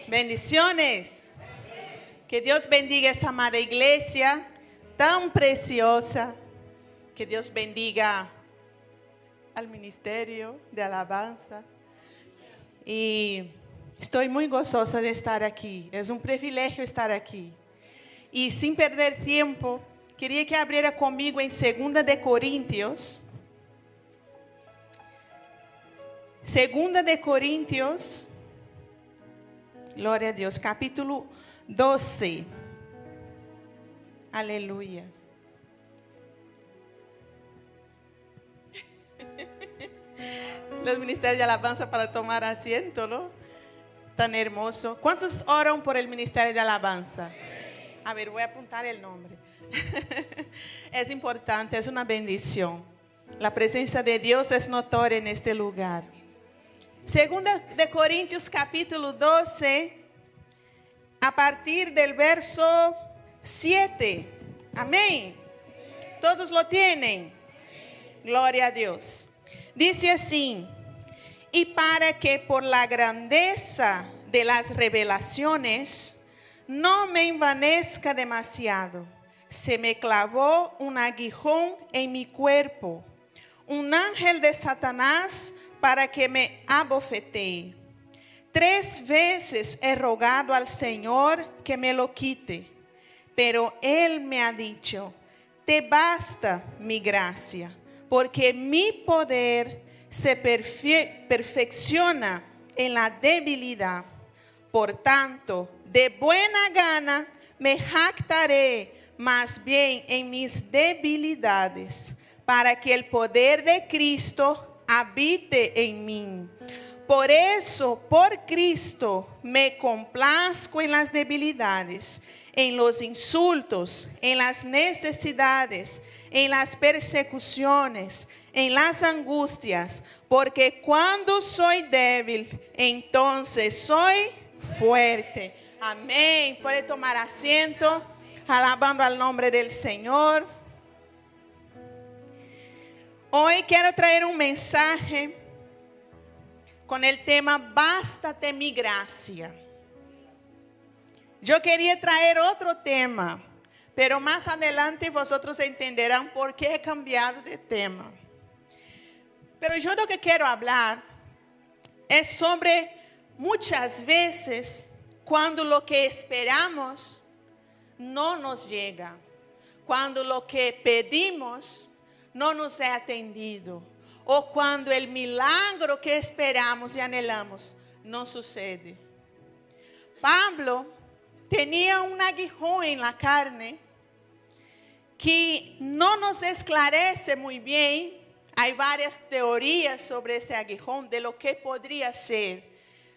Bendiciones. Que Dios bendiga esa amada iglesia tan preciosa. Que Dios bendiga al ministerio de alabanza. Y estoy muy gozosa de estar aquí. Es un privilegio estar aquí. Y sin perder tiempo, quería que abriera conmigo en 2 de Corintios. 2 de Corintios. Glória a Deus, capítulo 12. Aleluia. Los ministerios de alabanza para tomar asiento, ¿no? Tan hermoso. ¿Cuántos oran por el ministerio de alabanza? A ver, voy a apuntar el nombre. Es importante, es una bendición. La presencia de Dios es notoria en este lugar. 2 de Corintios capítulo 12, a partir del verso 7. Amén. ¿Todos lo tienen? Gloria a Dios. Dice así: y para que por la grandeza de las revelaciones no me envanezca demasiado, se me clavó un aguijón en mi cuerpo, un ángel de Satanás para que me abofetee. 3 veces he rogado al Señor que me lo quite, pero Él me ha dicho: te basta mi gracia, porque mi poder se perfecciona en la debilidad. Por tanto, de buena gana me jactaré más bien en mis debilidades, para que el poder de Cristo habite en mí. Por eso, por Cristo, me complazco en las debilidades, en los insultos, en las necesidades, en las persecuciones, en las angustias, porque cuando soy débil, entonces soy fuerte. Amén. Puede tomar asiento, alabando al nombre del Señor. Hoy quiero traer un mensaje con el tema Bástate mi gracia. Yo quería traer otro tema, pero más adelante vosotros entenderán por qué he cambiado de tema. Pero yo lo que quiero hablar es sobre muchas veces cuando lo que esperamos no nos llega, cuando lo que pedimos no nos es atendido, o cuando el milagro que esperamos y anhelamos no sucede. Pablo tenía un aguijón en la carne que no nos esclarece muy bien. Hay varias teorías sobre ese aguijón, de lo que podría ser.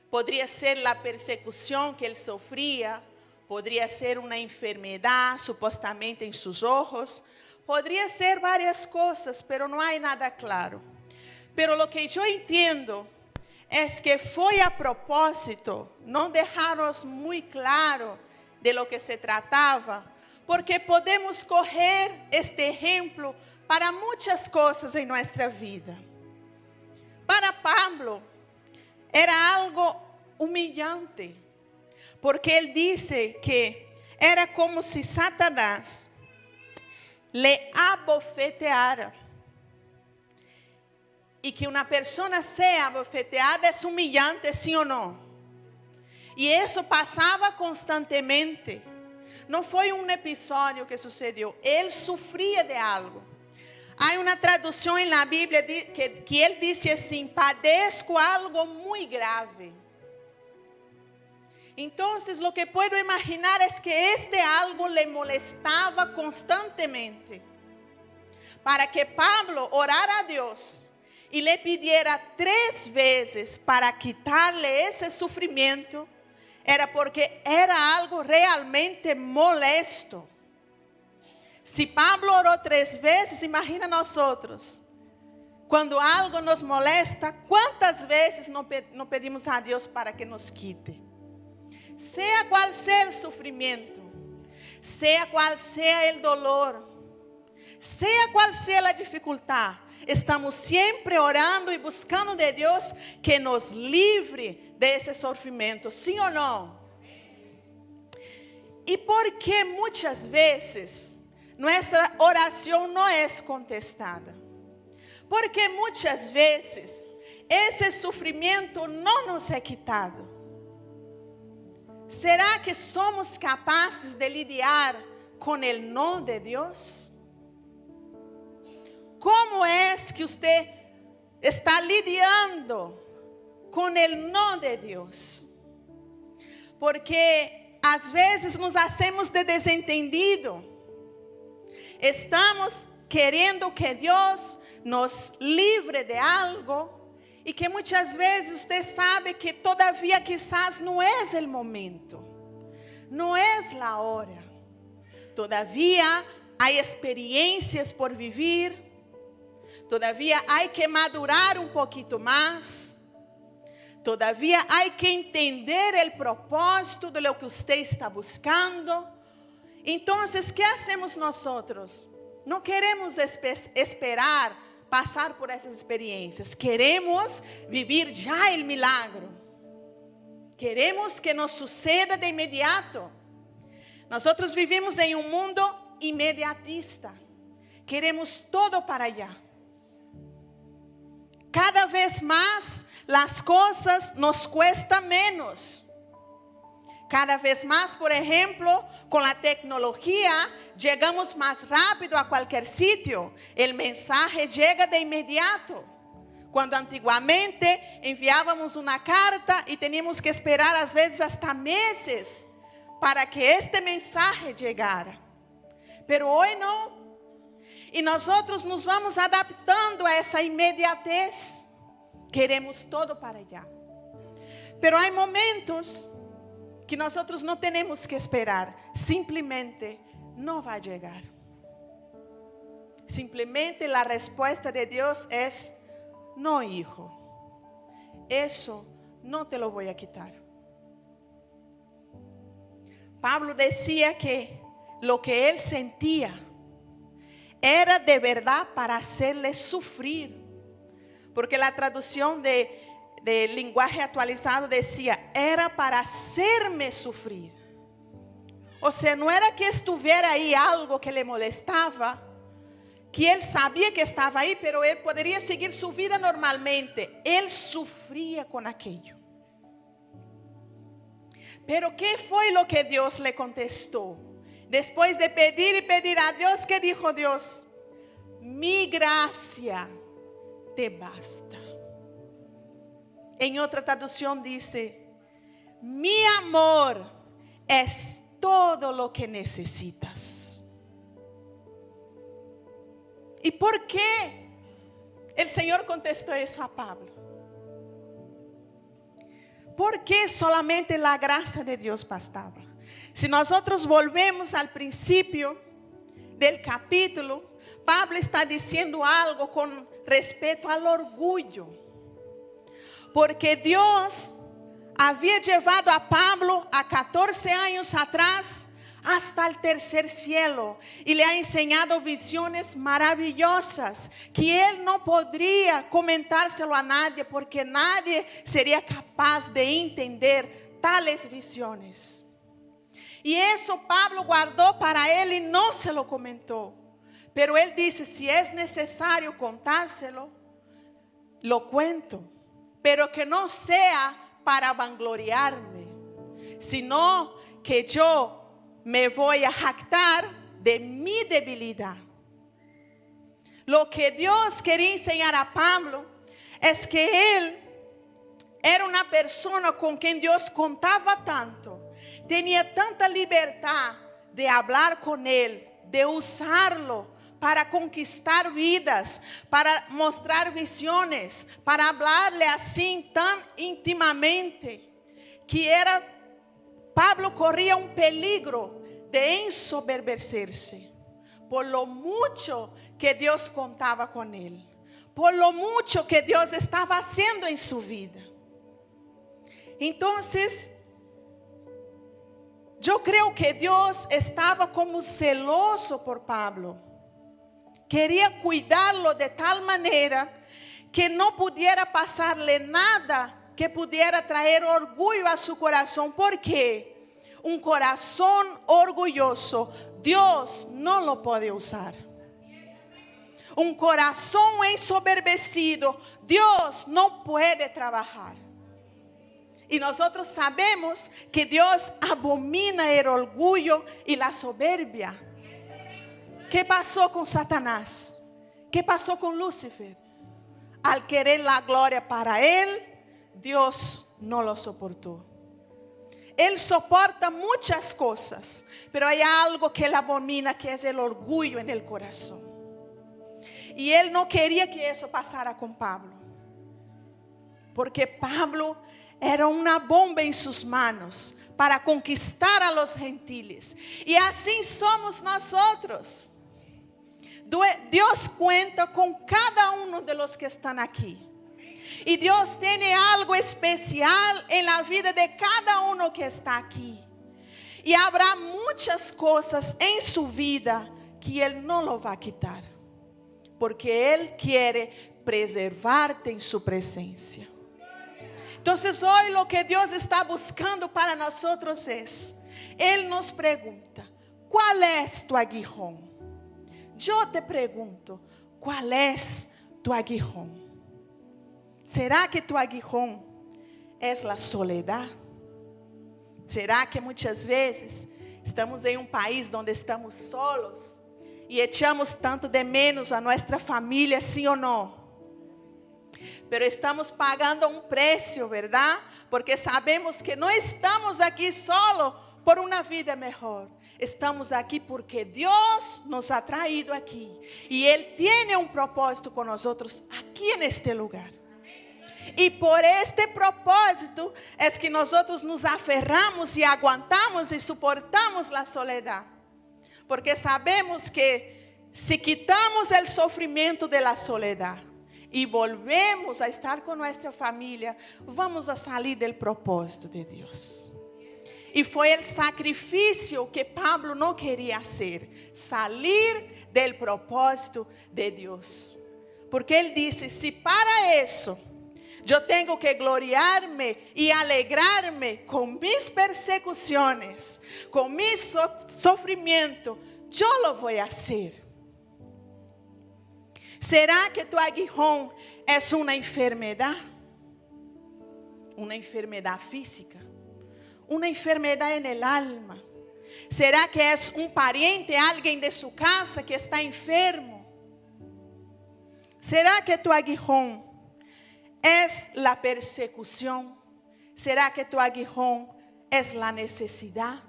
Podría ser la persecución que él sufría, podría ser una enfermedad supuestamente en sus ojos, podría ser varias cosas, pero no hay nada claro. Pero lo que yo entiendo es que fue a propósito, no dejaros muy claro de lo que se trataba, porque podemos coger este ejemplo para muchas cosas en nuestra vida. Para Pablo era algo humillante, porque él dice que era como si Satanás le abofeteara. Y que una persona sea abofeteada es humillante, ¿sí o no? Y eso pasaba constantemente. No fue un episodio que sucedió. Él sufría de algo. Hay una traducción en la Biblia que él dice así: padezco algo muy grave. Entonces lo que puedo imaginar es que este algo le molestaba constantemente, para que Pablo orara a Dios y le pidiera 3 veces para quitarle ese sufrimiento. Era porque era algo realmente molesto. Si Pablo oró 3 veces, imagina nosotros. Cuando algo nos molesta, ¿cuántas veces no pedimos a Dios para que nos quite? Sea cual sea el sufrimiento, sea cual sea el dolor, sea cual sea la dificultad, estamos siempre orando y buscando de Dios que nos livre de ese sufrimiento, ¿sí o no? ¿Y por qué muchas veces nuestra oración no es contestada? Porque muchas veces ese sufrimiento no nos es quitado. ¿Será que somos capaces de lidiar con el no de Dios? ¿Cómo es que usted está lidiando con el no de Dios? Porque a veces nos hacemos de desentendido. Estamos queriendo que Dios nos libre de algo y que muchas veces usted sabe que todavía quizás no es el momento, no es la hora. Todavía hay experiencias por vivir, todavía hay que madurar un poquito más. Todavía hay que entender el propósito de lo que usted está buscando. Entonces, ¿qué hacemos nosotros? No queremos esperar pasar por esas experiencias. Queremos vivir ya el milagro. Queremos que nos suceda de inmediato. Nosotros vivimos en un mundo inmediatista. Queremos todo para allá. Cada vez más las cosas nos cuestan menos. Cada vez más, por ejemplo, con la tecnología, llegamos más rápido a cualquier sitio. El mensaje llega de inmediato. Cuando antiguamente enviábamos una carta y teníamos que esperar a veces hasta meses para que este mensaje llegara. Pero hoy no. Y nosotros nos vamos adaptando a esa inmediatez. Queremos todo para allá. Pero hay momentos que nosotros no tenemos que esperar. Simplemente no va a llegar. Simplemente la respuesta de Dios es: no, hijo. Eso no te lo voy a quitar. Pablo decía que lo que él sentía era de verdad para hacerle sufrir. Porque la traducción de lenguaje actualizado decía: era para hacerme sufrir. O sea, no era que estuviera ahí algo que le molestaba, que él sabía que estaba ahí, pero él podría seguir su vida normalmente. Él sufría con aquello. Pero ¿qué fue lo que Dios le contestó? Después de pedir y pedir a Dios, ¿qué dijo Dios? Mi gracia te basta. En otra traducción dice: mi amor es todo lo que necesitas. ¿Y por qué el Señor contestó eso a Pablo? ¿Por qué solamente la gracia de Dios bastaba? Si nosotros volvemos al principio del capítulo, Pablo está diciendo algo con respecto al orgullo. Porque Dios había llevado a Pablo a 14 años atrás hasta el tercer cielo y le ha enseñado visiones maravillosas que él no podría comentárselo a nadie, porque nadie sería capaz de entender tales visiones. Y eso Pablo guardó para él y no se lo comentó. Pero él dice: si es necesario contárselo, lo cuento. Pero que no sea para vangloriarme, sino que yo me voy a jactar de mi debilidad. Lo que Dios quería enseñar a Pablo es que él era una persona con quien Dios contaba tanto. Tenía tanta libertad de hablar con él, de usarlo para conquistar vidas, para mostrar visiones, para hablarle así tan íntimamente, que Pablo corría un peligro de ensoberbecerse por lo mucho que Dios contaba con él, por lo mucho que Dios estaba haciendo en su vida. Entonces, yo creo que Dios estaba como celoso por Pablo. Quería cuidarlo de tal manera que no pudiera pasarle nada que pudiera traer orgullo a su corazón. ¿Por qué? Un corazón orgulloso, Dios no lo puede usar. Un corazón ensoberbecido, Dios no puede trabajar. Y nosotros sabemos que Dios abomina el orgullo y la soberbia. ¿Qué pasó con Satanás? ¿Qué pasó con Lucifer? Al querer la gloria para él, Dios no lo soportó. Él soporta muchas cosas, pero hay algo que él abomina, que es el orgullo en el corazón. Y él no quería que eso pasara con Pablo, porque Pablo era una bomba en sus manos para conquistar a los gentiles. Y así somos nosotros. Dios cuenta con cada uno de los que están aquí. Y Dios tiene algo especial en la vida de cada uno que está aquí. Y habrá muchas cosas en su vida que Él no lo va a quitar, porque Él quiere preservarte en su presencia. Entonces hoy lo que Dios está buscando para nosotros es, Él nos pregunta, ¿cuál es tu aguijón? Yo te pregunto, ¿cuál es tu aguijón? ¿Será que tu aguijón es la soledad? ¿Será que muchas veces estamos en un país donde estamos solos y echamos tanto de menos a nuestra familia, sí o no? Pero estamos pagando un precio, ¿verdad? Porque sabemos que no estamos aquí solo por una vida mejor. Estamos aquí porque Dios nos ha traído aquí. Y Él tiene un propósito con nosotros aquí en este lugar. Y por este propósito es que nosotros nos aferramos y aguantamos y soportamos la soledad. Porque sabemos que si quitamos el sufrimiento de la soledad y volvemos a estar con nuestra familia, vamos a salir del propósito de Dios. Y fue el sacrificio que Pablo no quería hacer, salir del propósito de Dios. Porque él dice, si para eso yo tengo que gloriarme y alegrarme con mis persecuciones, con mi sufrimiento, yo lo voy a hacer. ¿Será que tu aguijón es una enfermedad? Una enfermedad física, una enfermedad en el alma. ¿Será que es un pariente, alguien de su casa que está enfermo? ¿Será que tu aguijón es la persecución? ¿Será que tu aguijón es la necesidad?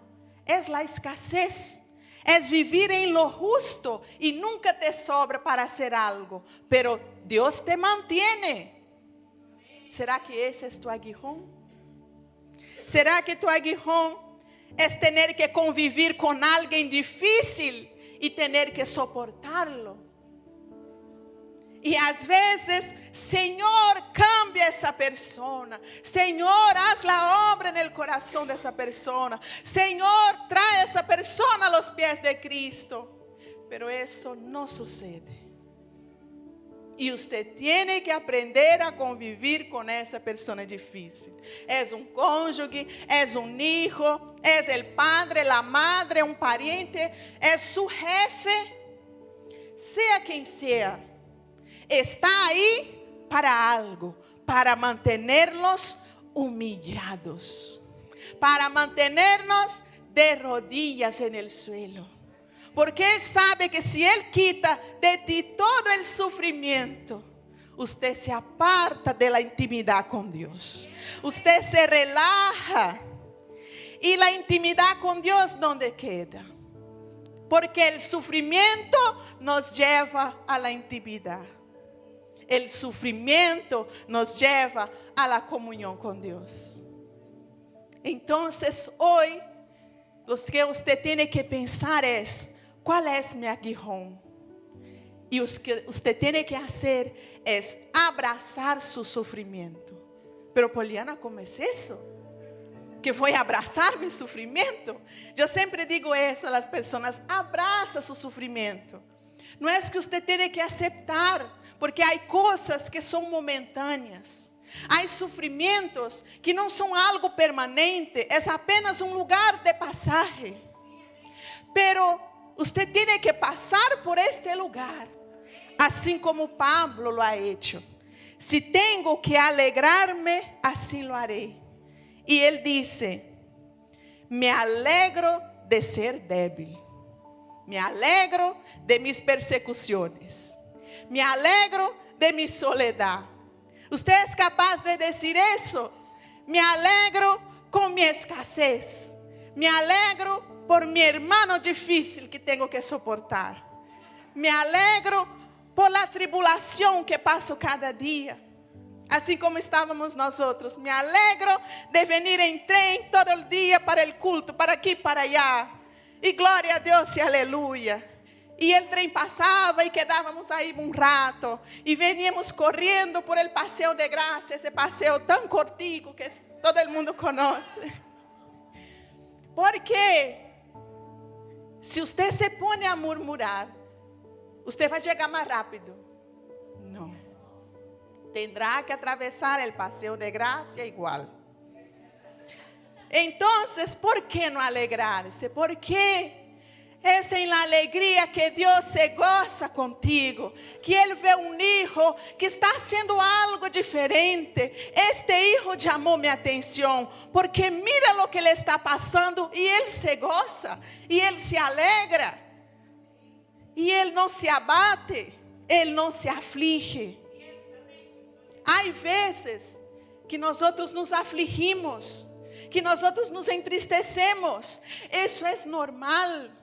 ¿Es la escasez? Es vivir en lo justo y nunca te sobra para hacer algo, pero Dios te mantiene. ¿Será que ese es tu aguijón? ¿Será que tu aguijón es tener que convivir con alguien difícil y tener que soportarlo? Y a veces, Señor, cambia esa persona. Señor, haz la obra en el corazón de esa persona. Señor, trae a esa persona a los pies de Cristo. Pero eso no sucede. Y usted tiene que aprender a convivir con esa persona difícil. Es un cónyuge, es un hijo, es el padre, la madre, un pariente, es su jefe. Sea quien sea. Está ahí para algo, para mantenerlos humillados, para mantenernos de rodillas en el suelo. Porque Él sabe que si Él quita de ti todo el sufrimiento, usted se aparta de la intimidad con Dios. Usted se relaja. Y la intimidad con Dios, ¿dónde queda? Porque el sufrimiento nos lleva a la intimidad. El sufrimiento nos lleva a la comunión con Dios. Entonces hoy lo que usted tiene que pensar es, ¿cuál es mi aguijón? Y lo que usted tiene que hacer es abrazar su sufrimiento. Pero Poliana, ¿cómo es eso? Que voy a abrazar mi sufrimiento. Yo siempre digo eso a las personas, abraza su sufrimiento. No es que usted tiene que aceptar, porque hay cosas que son momentáneas. Há sofrimentos que não são algo permanente, é apenas um lugar de passagem. Pero usted tiene que passar por este lugar, assim como Pablo lo ha hecho. Si tengo que alegrarme, así lo haré. Y él dice, me alegro de ser débil. Me alegro de mis persecuciones. Me alegro de mi soledad. ¿Usted es capaz de decir eso? Me alegro con mi escasez. Me alegro por mi hermano difícil que tengo que soportar. Me alegro por la tribulación que paso cada día. Así como estábamos nosotros. Me alegro de venir en tren todo el día para el culto, para aquí, para allá. Y gloria a Dios y aleluya. Y el tren pasaba y quedábamos ahí un rato. Y veníamos corriendo por el paseo de gracia, ese paseo tan cortico que todo el mundo conoce. Porque si usted se pone a murmurar, usted va a llegar más rápido. No. Tendrá que atravesar el paseo de gracia igual. Entonces, ¿por qué no alegrarse? Porque es en la alegría que Dios se goza contigo. Que Él ve un hijo que está haciendo algo diferente. Este hijo llamó mi atención. Porque mira lo que le está pasando. Y Él se goza. Y Él se alegra. Y Él no se abate. Él no se aflige. Hay veces que nosotros nos afligimos. Que nosotros nos entristecemos. Eso es normal.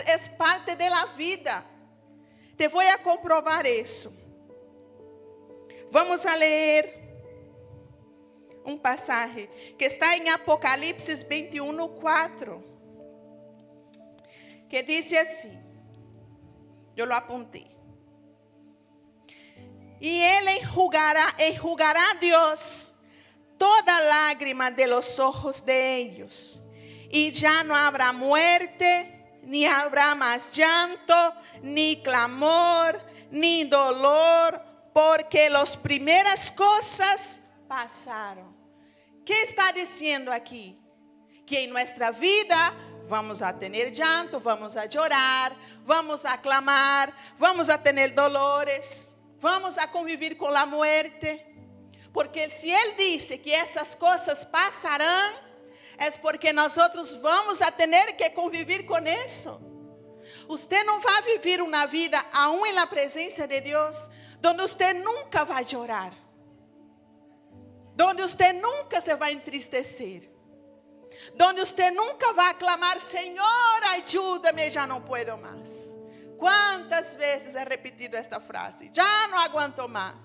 Es parte de la vida. Te voy a comprobar eso. Vamos a leer un pasaje que está en Apocalipsis 21:4. Que dice así. Yo lo apunté. Y Él enjugará Dios toda lágrima de los ojos de ellos. Y ya no habrá muerte, ni habrá más llanto, ni clamor, ni dolor, porque las primeras cosas pasaron. ¿Qué está diciendo aquí? Que en nuestra vida vamos a tener llanto, vamos a llorar, vamos a clamar, vamos a tener dolores, vamos a convivir con la muerte. Porque si Él dice que esas cosas pasarán, es porque nosotros vamos a tener que convivir con eso. Usted no va a vivir una vida, aún en la presencia de Dios, donde usted nunca va a llorar, donde usted nunca se va a entristecer, donde usted nunca va a clamar, Señor, ayúdame, ya no puedo más. ¿Cuántas veces he repetido esta frase? Ya no aguanto más.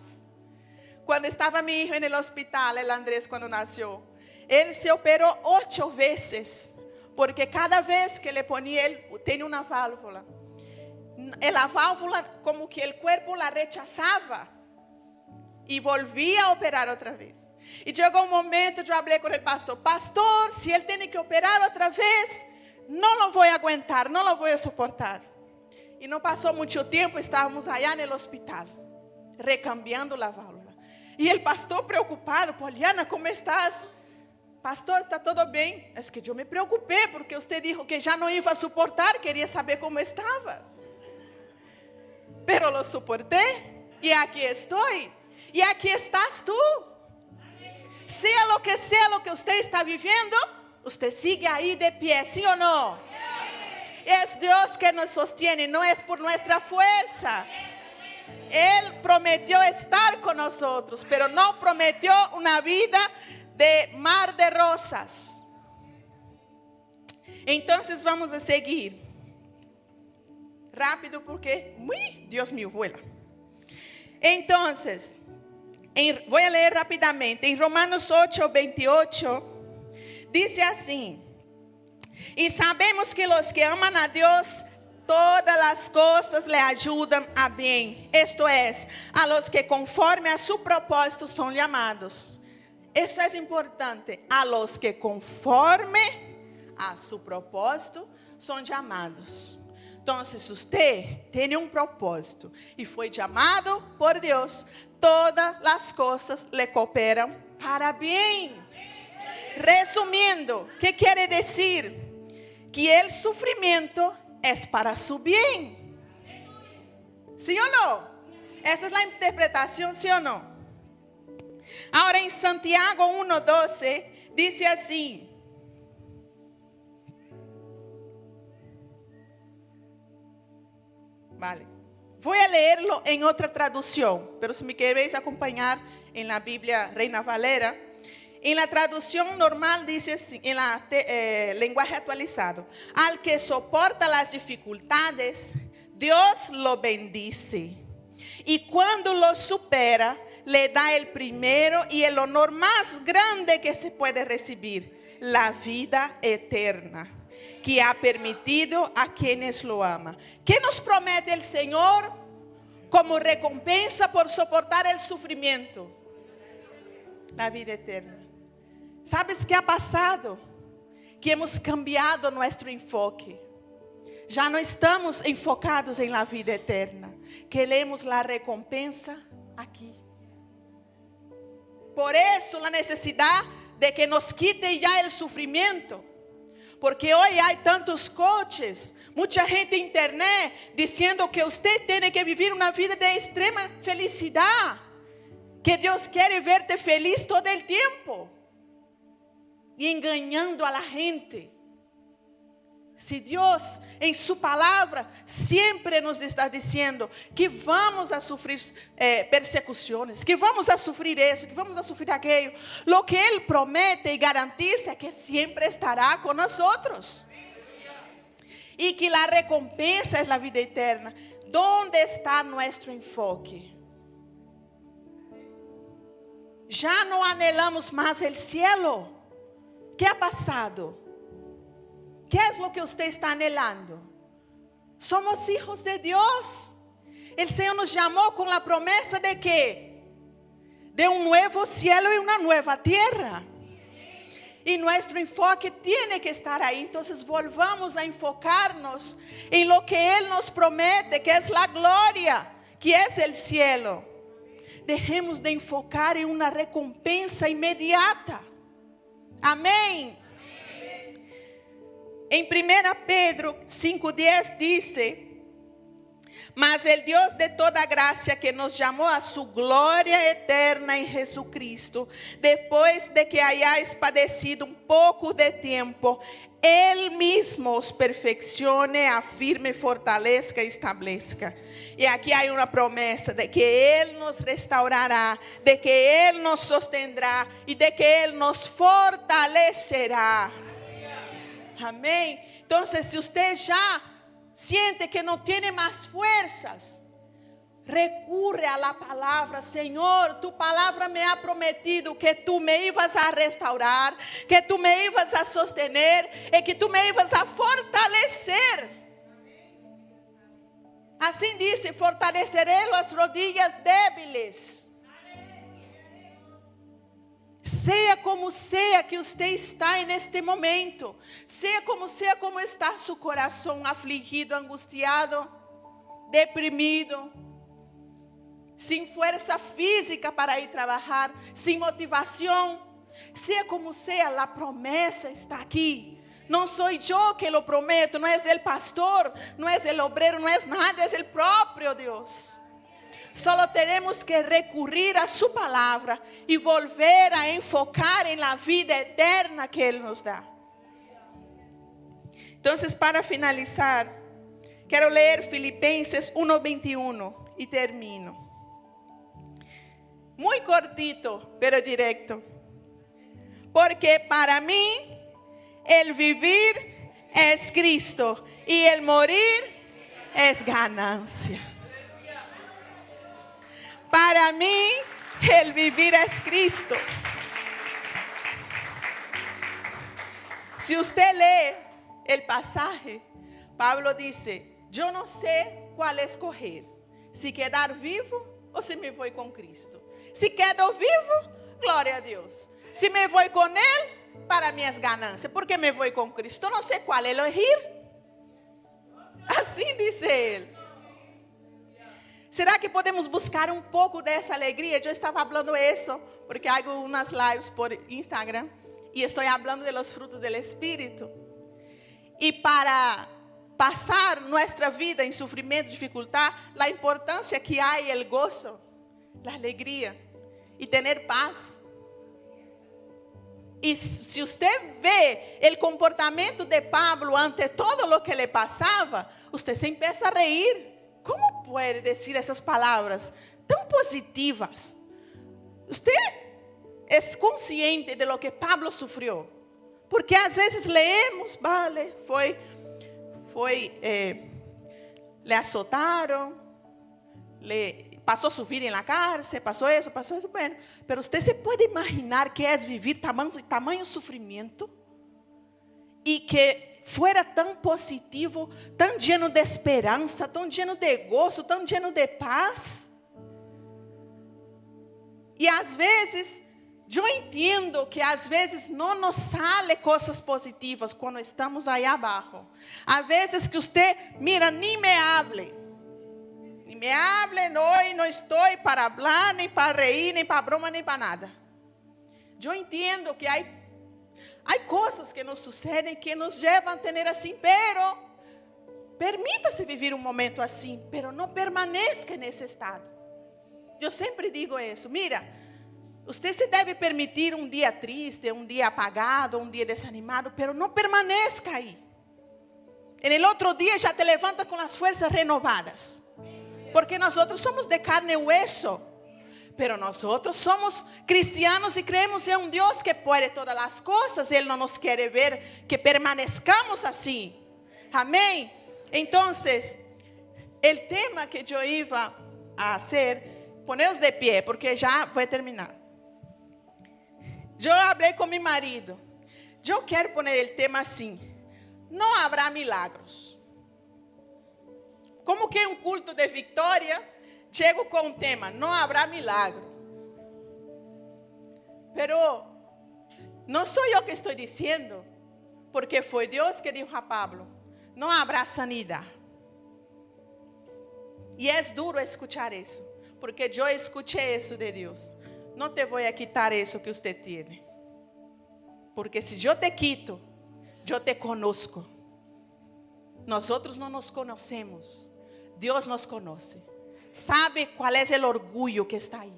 Cuando estaba mi hijo en el hospital, el Andrés, cuando nació, él se operó 8 veces, porque cada vez que le ponía, él tenía una válvula. La válvula, como que el cuerpo la rechazaba, y volvía a operar otra vez. Y llegó un momento, yo hablé con el pastor, pastor, si él tiene que operar otra vez, no lo voy a aguantar, no lo voy a soportar. Y no pasó mucho tiempo, estábamos allá en el hospital, recambiando la válvula. Y el pastor preocupado, Poliana, ¿cómo estás? Pastor, ¿está todo bien? Es que yo me preocupé porque usted dijo que ya no iba a soportar, quería saber cómo estaba. Pero lo soporté y aquí estoy. Y aquí estás tú. Sea lo que usted está viviendo, usted sigue ahí de pie, ¿sí o no? Es Dios que nos sostiene, no es por nuestra fuerza. Él prometió estar con nosotros, pero no prometió una vida de mar de rosas. Entonces vamos a seguir. Rápido porque, Dios mío, vuela. Entonces, voy a leer rápidamente. En Romanos 8:28, dice así. Y sabemos que los que aman a Dios, todas las cosas le ayudan a bien. Esto es, a los que conforme a su propósito son llamados. Esto es importante. A los que conforme a su propósito son llamados. Então, você tem um propósito e foi chamado por Deus. Todas as coisas lhe cooperam para bem. Resumindo, ¿qué quiere decir? Que el sufrimiento es para su bien. ¿Sí o no? Esa es la interpretación, ¿sí o no? Ahora en Santiago 1:12 dice así. Vale. Voy a leerlo en otra traducción, pero si me queréis acompañar en la Biblia Reina Valera, en la traducción normal dice así, en la lenguaje actualizado: al que soporta las dificultades, Dios lo bendice. Y cuando lo supera, le da el primero y el honor más grande que se puede recibir: la vida eterna, que ha permitido a quienes lo aman. ¿Qué nos promete el Señor como recompensa por soportar el sufrimiento? La vida eterna. ¿Sabes qué ha pasado? Que hemos cambiado nuestro enfoque. Ya no estamos enfocados en la vida eterna. Queremos la recompensa aquí. Por eso la necesidad de que nos quite ya el sufrimiento. Porque hoy hay tantos coaches, mucha gente en internet diciendo que usted tiene que vivir una vida de extrema felicidad. Que Dios quiere verte feliz todo el tiempo. Y engañando a la gente. Si Dios en su palabra siempre nos está diciendo que vamos a sufrir persecuciones, que vamos a sufrir eso, que vamos a sufrir aquello, lo que Él promete y garantiza es que siempre estará con nosotros. Y que la recompensa es la vida eterna. ¿Dónde está nuestro enfoque? Ya no anhelamos más el cielo. ¿Qué ha pasado? ¿Qué es lo que usted está anhelando? Somos hijos de Dios. El Señor nos llamó con la promesa de ¿qué? De un nuevo cielo y una nueva tierra. Y nuestro enfoque tiene que estar ahí. Entonces volvamos a enfocarnos en lo que Él nos promete, que es la gloria, que es el cielo. Dejemos de enfocar en una recompensa inmediata. Amén. En 1 Pedro 5:10 dice: mas el Dios de toda gracia, que nos llamó a su gloria eterna en Jesucristo, después de que hayáis padecido un poco de tiempo, Él mismo os perfeccione, afirme, fortalezca y establezca. Y aquí hay una promesa de que Él nos restaurará, de que Él nos sostendrá y de que Él nos fortalecerá. Amén. Entonces, si usted ya siente que no tiene más fuerzas, recurre a la palabra. Señor, tu palabra me ha prometido que tú me ibas a restaurar, que tú me ibas a sostener y que tú me ibas a fortalecer. Así dice: fortaleceré las rodillas débiles. Sea como que usted está en este momento, sea como está su corazón afligido, angustiado, deprimido, sin fuerza física para ir a trabajar, sin motivación, sea como sea, la promesa está aquí. No soy yo que lo prometo, no es el pastor, no es el obrero, no es nadie, es el propio Dios. Solo tenemos que recurrir a su palabra y volver a enfocar en la vida eterna que Él nos da. Entonces, para finalizar, quiero leer Filipenses 1:21 y termino. Muy cortito, pero directo. Porque para mí el vivir es Cristo y el morir es ganancia. Para mí, el vivir es Cristo. Si usted lee el pasaje, Pablo dice: yo no sé cuál escoger, si quedar vivo o si me voy con Cristo. Si quedo vivo, gloria a Dios. Si me voy con Él, para mí es ganancia, porque me voy con Cristo. No sé cuál elegir. Assim dice Él. ¿Será que podemos buscar un poco de esa alegría? Yo estaba hablando eso porque hago unas lives por Instagram y estoy hablando de los frutos del Espíritu. Y para pasar nuestra vida en sufrimiento, dificultad, la importancia que hay el gozo, la alegría y tener paz. Y si usted ve el comportamiento de Pablo ante todo lo que le pasaba, usted se empieza a reír. ¿Cómo puede decir esas palabras tan positivas? Usted es consciente de lo que Pablo sufrió. Porque às vezes leemos, vale, le azotaron, pasó su vida en la cárcel, pasó eso, bueno. Pero usted se puede imaginar que es vivir tamanho sufrimiento y que fuera tan positivo, tan lleno de esperanza, tan lleno de gozo, tan lleno de paz. E às vezes, eu entendo que às vezes não nos sale coisas positivas quando estamos aí abaixo. Às vezes que você, mira, nem me hable, hoje não estou para falar, nem para reír, nem para broma, nem para nada. Eu entendo que há coisas que nos sucedem que nos levam a ter assim, pero permita-se viver um momento assim, pero não permaneça nesse estado. Eu sempre digo isso, mira, você se deve permitir um dia triste, um dia apagado, um dia desanimado, pero não permaneça aí. En el outro dia já te levanta com as forças renovadas, porque nós somos de carne e hueso. Pero nosotros somos cristianos y creemos en un Dios que puede todas las cosas. Él no nos quiere ver que permanezcamos así. Amén. Entonces, el tema que yo iba a hacer, poneros de pie, porque ya voy a terminar. Yo hablé con mi marido. Yo quiero poner el tema así: no habrá milagros. Como que en un culto de victoria chego com um tema, não haverá milagre. Pero não sou eu que estou dizendo, porque foi Deus que disse a Pablo, não haverá sanidade. E é duro escuchar isso, porque eu escutei isso de Deus. Não te vou a quitar isso que você tem, porque se eu te quito, eu te conozco. Nós outros não nos conhecemos, Deus nos conhece. Sabe qual é o orgulho que está aí.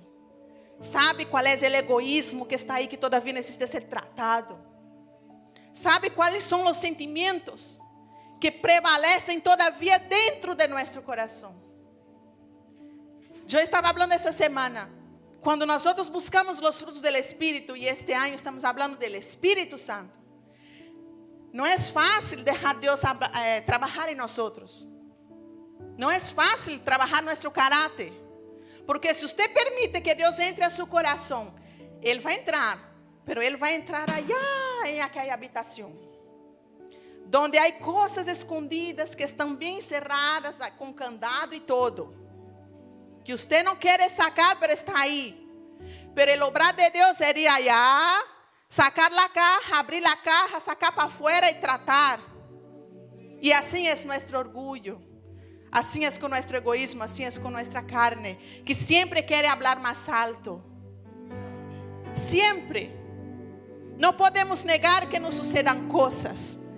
Sabe qual é o egoísmo que está aí, que todavia necessita ser tratado. Sabe quais são os sentimentos que prevalecem todavia dentro de nosso coração. Eu estava falando essa semana, quando nós buscamos os frutos do Espírito, e este ano estamos falando do Espírito Santo. Não é fácil deixar Deus trabalhar em nós. Não é fácil trabalhar nosso caráter, porque se você permite que Deus entre a seu coração, Ele vai entrar, pero Ele vai entrar allá em aquela habitação, onde há coisas escondidas que estão bem cerradas, com candado e todo, que você não quer sacar, pero está aí. Pero o obrar de Deus é ir allá, sacar a caja, abrir a caja, sacar para fora e tratar. E assim é nosso orgulho. Assim é com nosso egoísmo, assim é com nossa carne, que sempre quer falar mais alto. Sempre. Não podemos negar que nos sucedam coisas,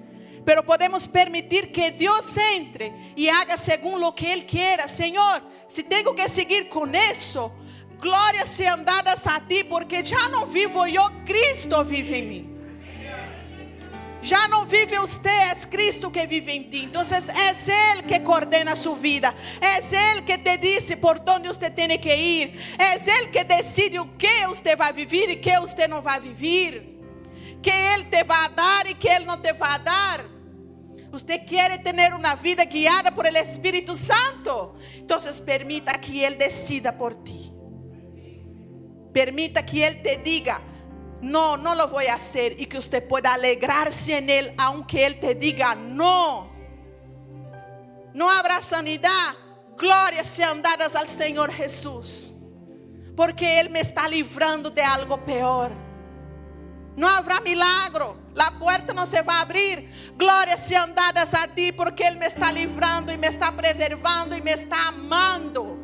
pero podemos permitir que Deus entre e haga segundo o que Ele quiera. Senhor, se tenho que seguir com isso, glórias sejam dadas a Ti, porque já não vivo eu, Cristo vive em mim. Já não vive você, é Cristo que vive em ti. Então é Ele que coordena sua vida. É Ele que te diz por onde você tem que ir. É Ele que decide o que você vai viver e que você não vai viver. Que Ele te vai dar e que Ele não te vai dar. Você quer ter uma vida guiada por el Espírito Santo. Então permita que Ele decida por ti. Permita que Ele te diga: no, no lo voy a hacer, y que usted pueda alegrarse en Él, aunque Él te diga no. No habrá sanidad. Glórias sejam dadas al Senhor Jesús, porque Él me está livrando de algo peor. No habrá milagro. La puerta no se va a abrir. Glorias sean dadas a ti porque Él me está librando y me está preservando y me está amando.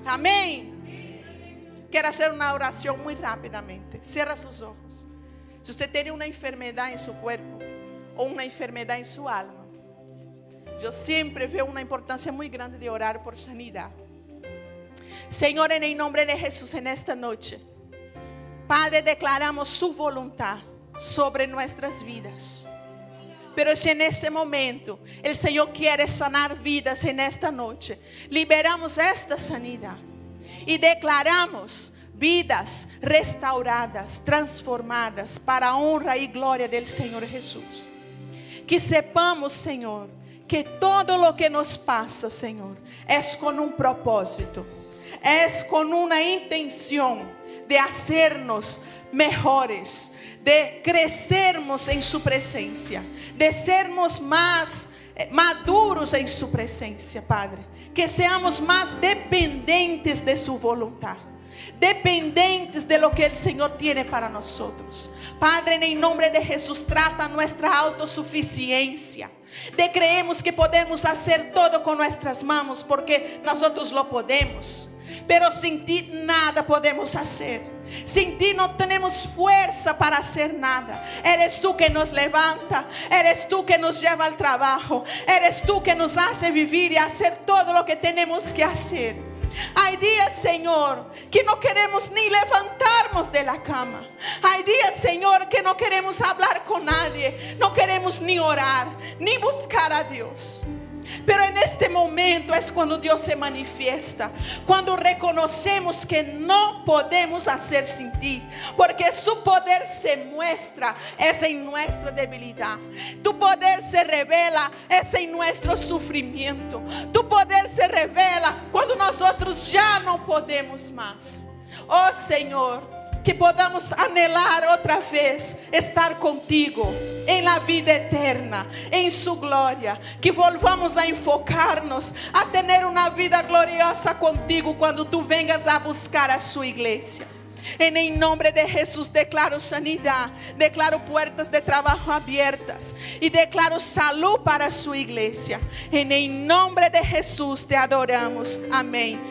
Amén. Quiero hacer una oración muy rápidamente. Cierra sus ojos. Si usted tiene una enfermedad en su cuerpo o una enfermedad en su alma, yo siempre veo una importancia muy grande de orar por sanidad. Señor, en el nombre de Jesús, en esta noche, Padre, declaramos su voluntad sobre nuestras vidas. Pero si en este momento el Señor quiere sanar vidas en esta noche, liberamos esta sanidad y declaramos vidas restauradas, transformadas para honra y gloria del Señor Jesús. Que sepamos, Señor, que todo lo que nos pasa, Señor, es con un propósito, es con una intención de hacernos mejores, de crecermos en su presencia, de sermos más maduros en su presencia, Padre. Que seamos más dependientes de su voluntad, dependentes de lo que el Señor tiene para nosotros. Padre, en el nombre de Jesús, trata nuestra autosuficiencia. De creemos que podemos hacer todo con nuestras manos porque nosotros lo podemos. Pero sin ti nada podemos hacer. Sin ti no tenemos fuerza para hacer nada. Eres tú que nos levanta, eres tú que nos lleva al trabajo, eres tú que nos hace vivir y hacer todo lo que tenemos que hacer. Hay días, Señor, que no queremos ni levantarnos de la cama. Hay días, Señor, que no queremos hablar con nadie, no queremos ni orar, ni buscar a Dios. Pero en este momento es cuando Dios se manifiesta, cuando reconocemos que no podemos hacer sin ti, porque su poder se muestra es en nuestra debilidad. Tu poder se revela es en nuestro sufrimiento. Tu poder se revela cuando nosotros ya no podemos más. Oh Señor, que podamos anhelar otra vez estar contigo en la vida eterna, en su gloria. Que volvamos a enfocarnos a tener una vida gloriosa contigo cuando tú vengas a buscar a su iglesia. En el nombre de Jesús declaro sanidad, declaro puertas de trabajo abiertas y declaro salud para su iglesia. En el nombre de Jesús te adoramos. Amén.